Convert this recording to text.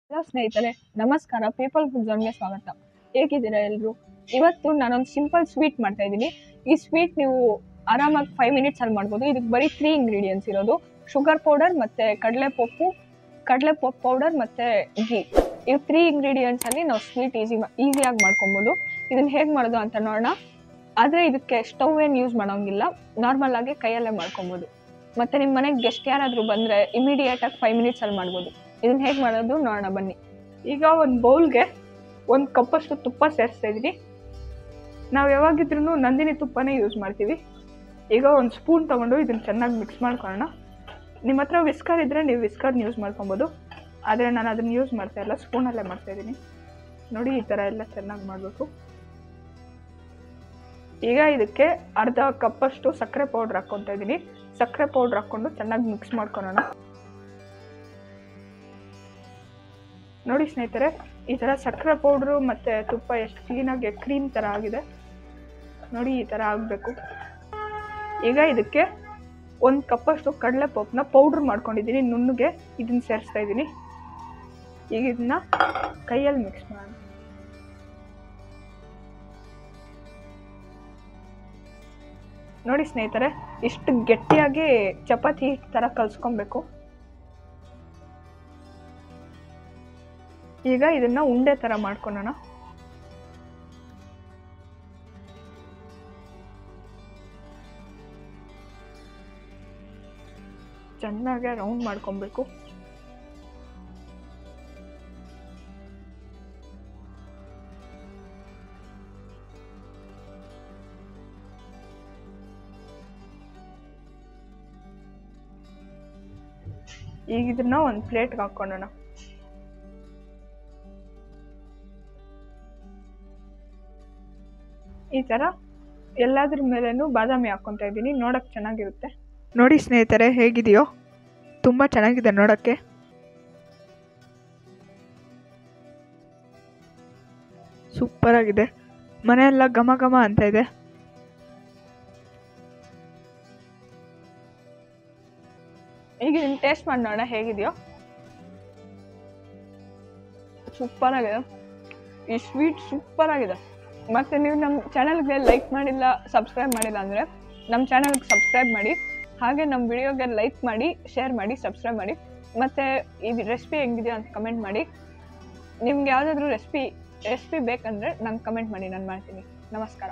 Hello ಸ್ನೇಹಿತರೆ, ನಮಸ್ಕಾರ. People food ಝೋನ್ಗೆ ಸ್ವಾಗತ. ಹೇಗಿದ್ದೀರಾ ಎಲ್ಲರೂ? ಇವತ್ತು ನಾನೊಂದು ಸಿಂಪಲ್ ಸ್ವೀಟ್ ಮಾಡ್ತಾ ಇದ್ದೀನಿ. ಈ ಸ್ವೀಟ್ ನೀವು ಆರಾಮಾಗಿ 5 ಮಿನಿಟ್ಸಲ್ಲಿ ಮಾಡ್ಬೋದು. ಇದಕ್ಕೆ ಬರೀ 3 ಇಂಗ್ರೀಡಿಯೆಂಟ್ಸ್ ಇರೋದು: ಶುಗರ್ ಪೌಡರ್ ಮತ್ತು ಕಡಲೆಪಪ್ಪು ಪೌಡರ್ ಮತ್ತು ಘೀ. ಇವು 3 ಇಂಗ್ರೀಡಿಯೆಂಟ್ಸಲ್ಲಿ ನಾವು ಸ್ವೀಟ್ ಈಸಿಯಾಗಿ ಮಾಡ್ಕೊಬೋದು. ಇದನ್ನು ಹೇಗೆ ಮಾಡೋದು ಅಂತ ನೋಡೋಣ. ಆದರೆ ಇದಕ್ಕೆ ಸ್ಟವ್ ಏನು ಯೂಸ್ ಮಾಡೋಂಗಿಲ್ಲ, ನಾರ್ಮಲ್ ಆಗಿ ಕೈಯಲ್ಲೇ ಮಾಡ್ಕೊಬೋದು. ಮತ್ತು ನಿಮ್ಮ ಮನೆಗೆ ಗೆಸ್ಟ್ ಯಾರಾದರೂ ಬಂದರೆ ಇಮಿಡಿಯೇಟಾಗಿ 5 ಮಿನಿಟ್ಸಲ್ಲಿ ಮಾಡ್ಬೋದು. ಇದನ್ನು ಹೇಗೆ ಮಾಡೋದು ನೋಡೋಣ ಬನ್ನಿ. ಈಗ ಒಂದು ಬೌಲ್ಗೆ 1 ಕಪ್ಪಷ್ಟು ತುಪ್ಪ ಸೇರಿಸ್ತಾ ಇದ್ದೀನಿ. ನಾವು ಯಾವಾಗಿದ್ರೂ ನಂದಿನಿ ತುಪ್ಪನೇ ಯೂಸ್ ಮಾಡ್ತೀವಿ. ಈಗ 1 ಸ್ಪೂನ್ ತೊಗೊಂಡು ಇದನ್ನು ಚೆನ್ನಾಗಿ ಮಿಕ್ಸ್ ಮಾಡ್ಕೊಳ್ಳೋಣ. ನಿಮ್ಮ ಹತ್ರ ವಿಸ್ಕರ್ ಇದ್ದರೆ ನೀವು ವಿಸ್ಕರ್ನ ಯೂಸ್ ಮಾಡ್ಕೊಬೋದು, ಆದರೆ ನಾನು ಅದನ್ನು ಯೂಸ್ ಮಾಡ್ತಾ ಇಲ್ಲ, ಸ್ಪೂನಲ್ಲೇ ಮಾಡ್ತಾಯಿದ್ದೀನಿ. ನೋಡಿ, ಈ ಥರ ಎಲ್ಲ ಚೆನ್ನಾಗಿ ಮಾಡಬೇಕು. ಈಗ ಇದಕ್ಕೆ ಅರ್ಧ ಕಪ್ಪಷ್ಟು ಸಕ್ಕರೆ ಪೌಡ್ರ್ ಹಾಕ್ಕೊತಾ ಇದ್ದೀನಿ. ಸಕ್ಕರೆ ಪೌಡ್ರ್ ಹಾಕ್ಕೊಂಡು ಚೆನ್ನಾಗಿ ಮಿಕ್ಸ್ ಮಾಡ್ಕೊಳ್ಳೋಣ. ನೋಡಿ ಸ್ನೇಹಿತರೆ, ಈ ಥರ ಸಕ್ಕರೆ ಪೌಡ್ರು ಮತ್ತು ತುಪ್ಪ ಎಷ್ಟು ಕ್ಲೀನಾಗಿ ಕ್ರೀಮ್ ಥರ ಆಗಿದೆ. ನೋಡಿ, ಈ ಥರ ಆಗಬೇಕು. ಈಗ ಇದಕ್ಕೆ 1 ಕಪ್ಪಷ್ಟು ಕಡಲೆಪಪ್ಪನ್ನ ಪೌಡ್ರ್ ಮಾಡ್ಕೊಂಡಿದ್ದೀನಿ ನುಣ್ಣಗೆ. ಇದನ್ನು ಸೇರಿಸ್ತಾ ಇದ್ದೀನಿ. ಈಗ ಇದನ್ನ ಕೈಯಲ್ಲಿ ಮಿಕ್ಸ್ ಮಾಡೋಣ. ನೋಡಿ ಸ್ನೇಹಿತರೆ, ಇಷ್ಟು ಗಟ್ಟಿಯಾಗಿ ಚಪಾತಿ ಥರ ಕಲಿಸ್ಕೊಬೇಕು. ಈಗ ಇದನ್ನ ಉಂಡೆ ಥರ ಮಾಡ್ಕೊಳ್ಳೋಣ. ಚೆನ್ನಾಗಿ ರೌಂಡ್ ಮಾಡ್ಕೊಬೇಕು. ಈಗ ಇದನ್ನ ಒಂದು ಪ್ಲೇಟ್ಗೆ ಹಾಕೊಳ್ಳೋಣ. ಈ ಥರ ಎಲ್ಲದ್ರ ಮೇಲೇನು ಬಾದಾಮಿ ಹಾಕ್ಕೊತಾ ಇದ್ದೀನಿ, ನೋಡೋಕ್ಕೆ ಚೆನ್ನಾಗಿರುತ್ತೆ. ನೋಡಿ ಸ್ನೇಹಿತರೆ, ಹೇಗಿದೆಯೋ? ತುಂಬ ಚೆನ್ನಾಗಿದೆ ನೋಡೋಕ್ಕೆ. ಸೂಪರಾಗಿದೆ. ಮನೆಯೆಲ್ಲ ಘಮ ಘಮ ಅಂತ ಇದೆ. ಈಗ ಇದನ್ನು ಟೇಸ್ಟ್ ಮಾಡಿ ನೋಡೋಣ ಹೇಗಿದೆಯೋ. ಸೂಪರಾಗಿದೆ. ಈ ಸ್ವೀಟ್ ಸೂಪರಾಗಿದೆ. ಮತ್ತು ನೀವು ನಮ್ಮ ಚಾನಲ್ಗೆ ಲೈಕ್ ಮಾಡಿಲ್ಲ, ಸಬ್ಸ್ಕ್ರೈಬ್ ಮಾಡಿಲ್ಲ ಅಂದರೆ ನಮ್ಮ ಚಾನಲ್ಗೆ ಸಬ್ಸ್ಕ್ರೈಬ್ ಮಾಡಿ. ಹಾಗೆ ನಮ್ಮ ವಿಡಿಯೋಗೆ ಲೈಕ್ ಮಾಡಿ, ಶೇರ್ ಮಾಡಿ, ಸಬ್ಸ್ಕ್ರೈಬ್ ಮಾಡಿ. ಮತ್ತು ಈ ರೆಸಿಪಿ ಹೆಂಗಿದೆಯೋ ಅಂತ ಕಮೆಂಟ್ ಮಾಡಿ. ನಿಮ್ಗೆ ಯಾವುದಾದ್ರೂ ರೆಸಿಪಿ ಬೇಕಂದರೆ ನಂಗೆ ಕಮೆಂಟ್ ಮಾಡಿ, ನಾನು ಮಾಡ್ತೀನಿ. ನಮಸ್ಕಾರ.